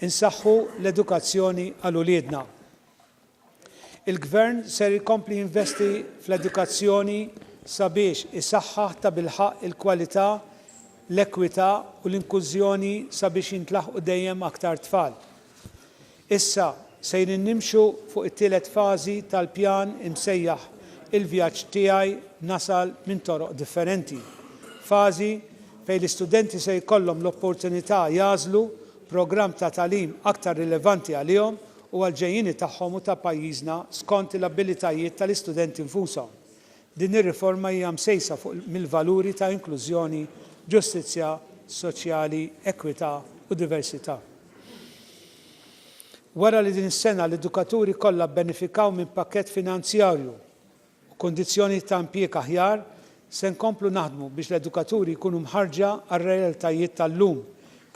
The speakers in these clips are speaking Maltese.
Insaħħu l-edukazzjoni għal uliedna. Il-Gvern ser jkompli jinvesti fl-edukazzjoni sabiex isaħħaħ ta' bilħaq il-kwalità, l-ekwità u l-inklużjoni sabiex jintlaħqu dejjem aktar tfal. Issa sejrin nimxu fuq it-tielet fażi tal-pjan imsejjaħ il-vjaġġ tiegħi nasal minn toroq differenti. Fażi fejn l-istudenti se jkollhom l-opportunità jażlu programm ta' tagħlim aktar rilevanti għalihom u għal-ġejjini tagħhom u ta' pajjiżna skont l-abilitajiet tal-istudenti infushom. Din ir-riforma hija msejsa fuq mill-valuri ta' inklużjoni, ġustizzja soċjali, ekwità u diversità. Wara li din is-sena l-edukaturi kollha benefikaw minn pakkett finanzjarju u kondizzjoni ta' impjieg aħjar, se nkomplu naħdmu biex l-edukaturi jkunu mħarġa għar-realtajiet tal-lum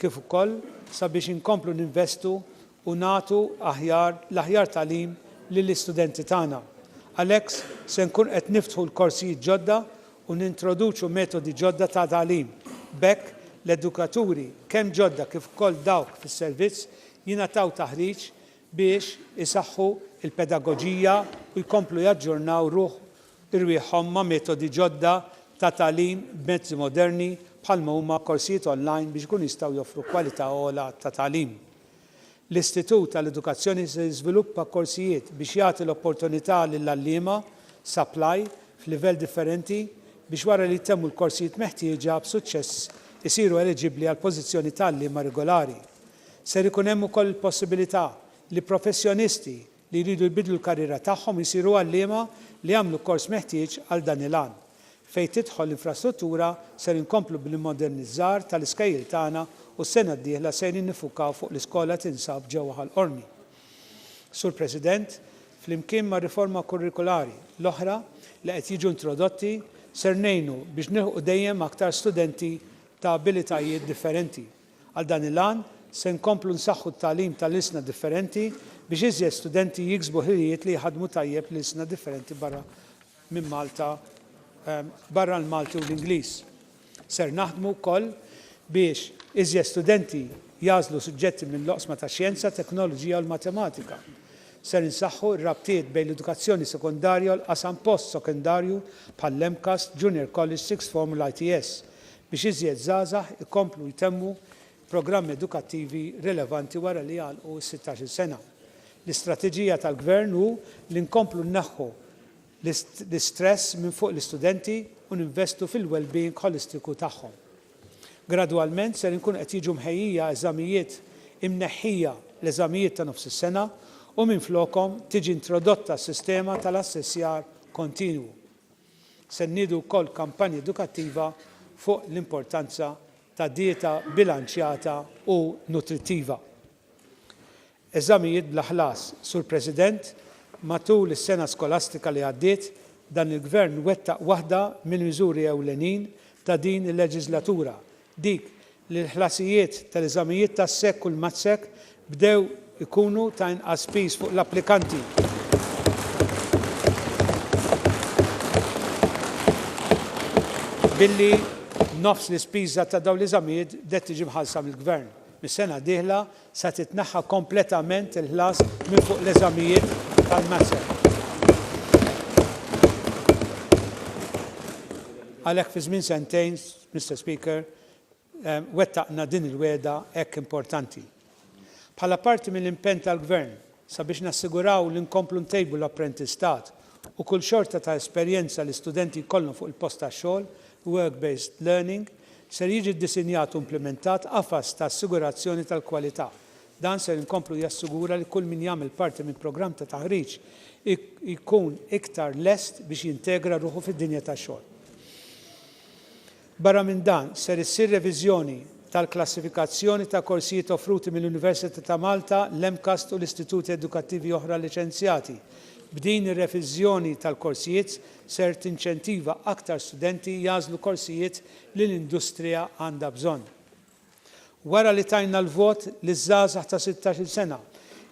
kif ukoll sabiex inkomplu ninvestu u nagħtu l-aħjar tagħlim lill-istudenti tagħna. Għalhekk se nkun qed niftħu l-korsijiet ġodda u nintroduċu metodi ġodda ta' tagħlim. B'hekk l-edukaturi kemm ġodda kif ukoll dawk fis-servizz jingħataw taħriġ biex isaħħu il-pedagoġija u jkomplu jaġġornaw irwieħhom ma' metodi ġodda ta' tagħlim b'mezzi moderni bħalma huma korsijiet online biex ikunu jistgħu joffru kwalità ogħla ta' tagħlim. L-Istitut tal-Edukazzjoni se jiżviluppa korsijiet biex jagħti l-opportunità lill-għalliema supply f'livell differenti biex wara li jtemmu l-korsijiet meħtieġa b'suċċess isiru eliġibbli għal pożizzjoni ta' għalliema regolari. Ser ikun hemm ukoll il-possibilità li professjonisti li jridu jbidlu l-karriera tagħhom isiru għalliema li jagħmlu kors meħtieġ għal dan il-għan. Fejn tidħol l-infrastruttura ser inkomplu bil-modernizzar tal-iskejjel tagħna u s-sena d-dieħla se nifukaw fuq l-iskola tinsab ġewwa Ħall-Qorni. Sur President, flimkien ma' riforma kurrikulari l-oħra li qed jiġu introdotti ser ngħinu biex nilħqu dejjem aktar studenti ta' abilitajiet differenti. Għal dan il-għan se nkomplu nsaħħu t-tagħlim tal-isna differenti biex iżjed studenti jiksbu ħiliet li jħadmu tajjeb l-isna differenti barra minn Malta, barra l-Malti u l-Ingliż. Ser naħdmu wkoll biex iżjed studenti jażlu suġġetti minn loqsma ta' xjenza, teknoloġija u l-matematika. Ser insaħħu r-rabtiet bejn l-edukazzjoni sekondarja u l-qasam post-sekondarju bħall-MCAS, Junior College, Sixth Form u l-ITS biex iżjed żgħażagħ ikomplu jtemmu programmi edukattivi rilevanti wara li jgħalqu 16 sena. L-istrateġija tal-Gvern hu li nkomplu nneħħu l-istress minn fuq l-istudenti u ninvestu fil-well-being holistiku tagħhom. Gradwalment ser inkun qed jiġu mħejjija eżamijiet imneħħija l-eżamijiet ta' nofs is-sena u minflokhom tiġi introdotta s-sistema tal-assessjar kontinwu. Se nniedu wkoll kampanja edukattiva fuq l-importanza ta' dieta bilanċjata u nutrittiva. Eżamijiet bla ħlas, Sur President, matul is-sena skolastika li għaddiet, dan il-Gvern wettaq waħda mill-miżuri ewlenin ta' din il-leġislatura. Dik li l-ħlasijiet tal-eżamijiet tas-sekk u l-matsek bdew ikunu ta' inqas pis fuq l-applikanti. Billi nofs l-ispiża ta' dawn l-eżamijiet det tiġi mħallsa mill-Gvern. Mis-sena dieħla se titneħħa kompletament il-ħlas minn fuq l-eżamijiet tal-matsek. Għalhekk fi żmien sentejn, Mr. Speaker, wettaqna din il-weda hekk importanti. Bħala parti mill-impenn tal-Gvern sabiex nassiguraw li nkomplu ntejbu l-apprentistat u kull xorta ta' esperjenza li studenti jkollhom fuq il-post tax-xogħol, work-based learning, ser jiġi ddisinjat u implementat qafas ta' assigurazzjoni tal-kwalità. Dan ser inkomplu jassigura li kull min jagħmel parti minn programm ta' taħriġ ikun iktar lest biex jintegra ruħu fid-dinja tax-xogħol. Barra minn dan ser issir reviżjoni tal-klassifikazzjoni ta' korsijiet offruti mill-Università ta' Malta, l-MCAS u l-istituti edukattivi oħra liċenzjati. B'din ir-reviżjoni tal-korsijiet ser tinċentiva aktar studenti jażlu korsijiet li l-industrija għandha bżonn. Wara li tajna l-vot li żgħażagħ ta' 16 sena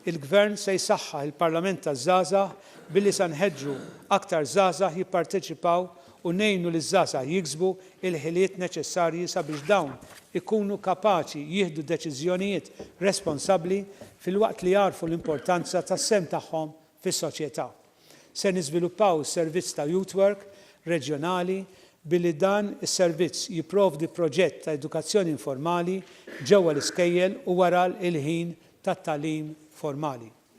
Il-Gvern se jsaħħaħ il-Parlament taż-żgħażagħ billi se nħeġġu aktar żgħażagħ jipparteċipaw u ngħinu liż-żgħażagħ jiksbu il-ħiliet neċessarji sabiex dawn ikunu kapaċi jieħdu deċiżjonijiet responsabbli filwaqt li jarfu l-importanza tas-sehem tagħhom fis-soċjetà. Se niżviluppaw is-servizz ta' Youth Work reġjonali billi dan is-servizz jipprovdi proġett ta' edukazzjoni informali ġewwa l-iskejjel u wara l-ħin tat-tagħlim formali.